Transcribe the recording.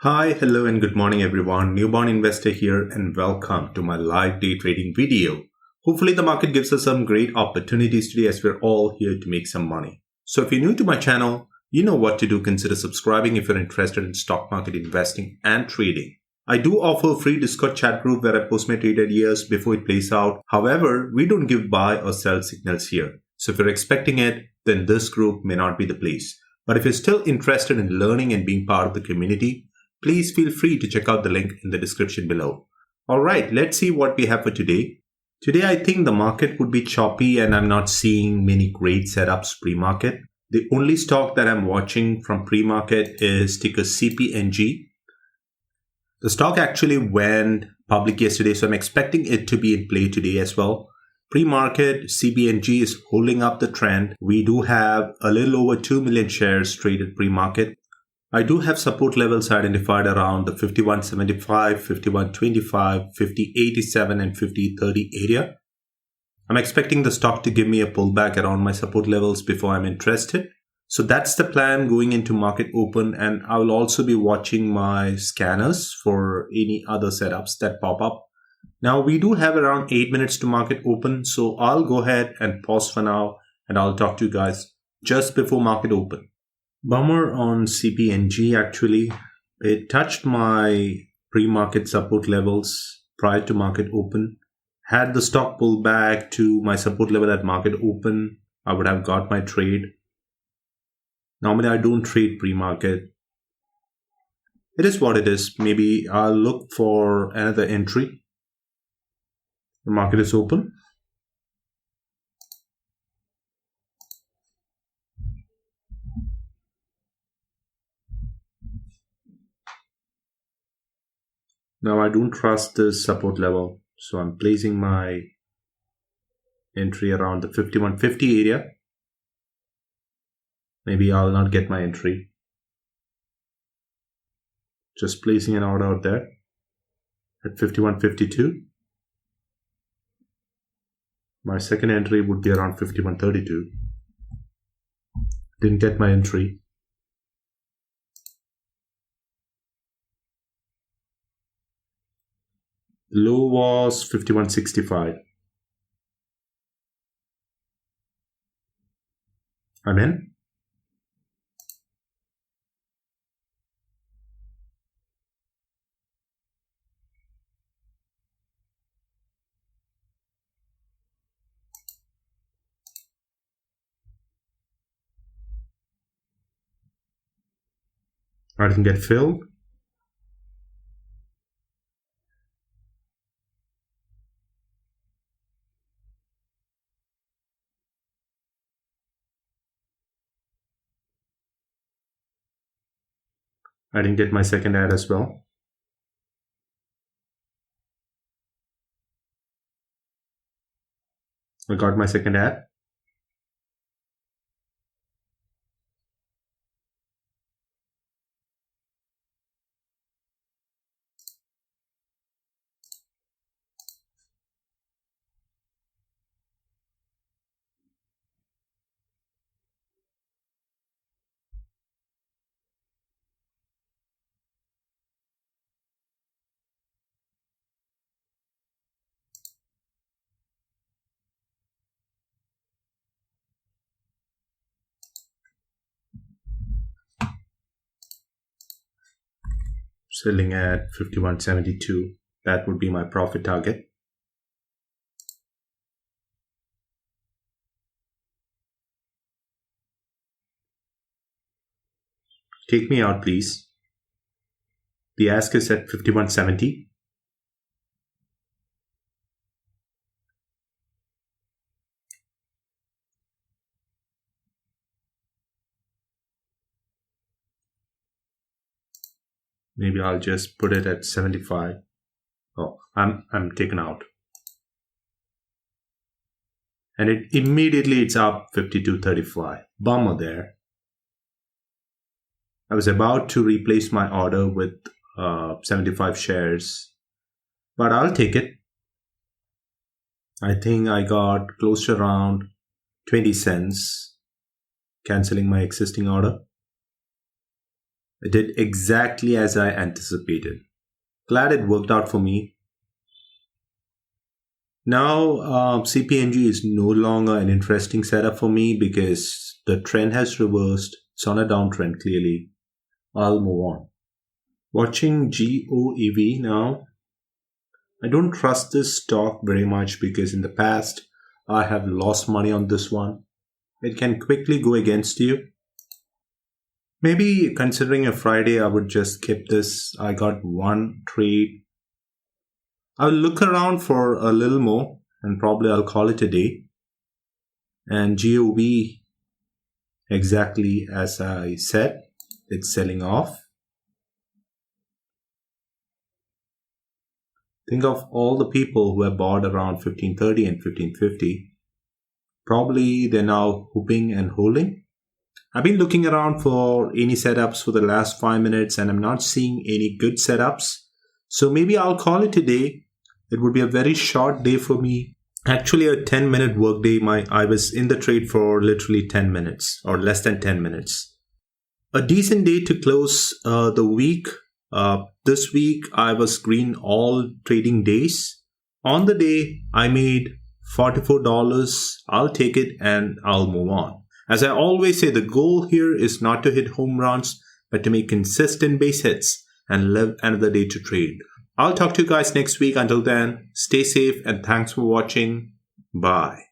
Hi, hello, and good morning, everyone. Newborn investor here, and welcome to my live day trading video. Hopefully, the market gives us some great opportunities today as we're all here to make some money. So, if you're new to my channel, you know what to do. Consider subscribing if you're interested in stock market investing and trading. I do offer a free Discord chat group where I post my trade ideas before it plays out. However, we don't give buy or sell signals here. So, if you're expecting it, then this group may not be the place. But if you're still interested in learning and being part of the community, please feel free to check out the link in the description below. Alright, let's see what we have for today. Today I think the market would be choppy and I'm not seeing many great setups pre-market. The only stock that I'm watching from pre-market is ticker CPNG. The stock actually went public yesterday, so I'm expecting it to be in play today as well. Pre-market, CPNG is holding up the trend. We do have a little over 2 million shares traded pre-market. I do have support levels identified around the 51.75, 51.25, 50.87 and 50.30 area. I'm expecting the stock to give me a pullback around my support levels before I'm interested. So that's the plan going into market open, and I will also be watching my scanners for any other setups that pop up. Now we do have around 8 minutes to market open, so I'll go ahead and pause for now and I'll talk to you guys just before market open. Bummer on CPNG actually. It touched my pre-market support levels prior to market open. Had the stock pulled back to my support level at market open, I would have got my trade. Normally I don't trade pre-market. It is what it is. Maybe I'll look for another entry. The market is open. Now I don't trust this support level, so I'm placing my entry around the 51.50 area. Maybe I'll not get my entry. Just placing an order out there at 51.52. My second entry would be around 51.32. Didn't get my entry. The low was 51.65. I'm in. I didn't get filled. I didn't get my second ad as well. I got my second ad. Selling at 51.72. That would be my profit target. Take me out, please. The ask is at 51.70. Maybe I'll just put it at 75. Oh, I'm taken out. And it's up 52.35. Bummer there. I was about to replace my order with 75 shares, but I'll take it. I think I got close to around 20 cents canceling my existing order. It did exactly as I anticipated. Glad it worked out for me. Now, CPNG is no longer an interesting setup for me because the trend has reversed. It's on a downtrend clearly. I'll move on. Watching GOEV now. I don't trust this stock very much because in the past I have lost money on this one. It can quickly go against you. Maybe considering a Friday, I would just skip this. I got one trade. I'll look around for a little more and probably I'll call it a day. And GOV, exactly as I said, it's selling off. Think of all the people who have bought around 1530 and 1550. Probably they're now hooping and holding. I've been looking around for any setups for the last 5 minutes and I'm not seeing any good setups. So maybe I'll call it a day. It would be a very short day for me. Actually, a 10-minute work day. I was in the trade for literally 10 minutes or less than 10 minutes. A decent day to close the week. This week, I was green all trading days. On the day, I made $44. I'll take it and I'll move on. As I always say, the goal here is not to hit home runs, but to make consistent base hits and live another day to trade. I'll talk to you guys next week. Until then, stay safe and thanks for watching. Bye.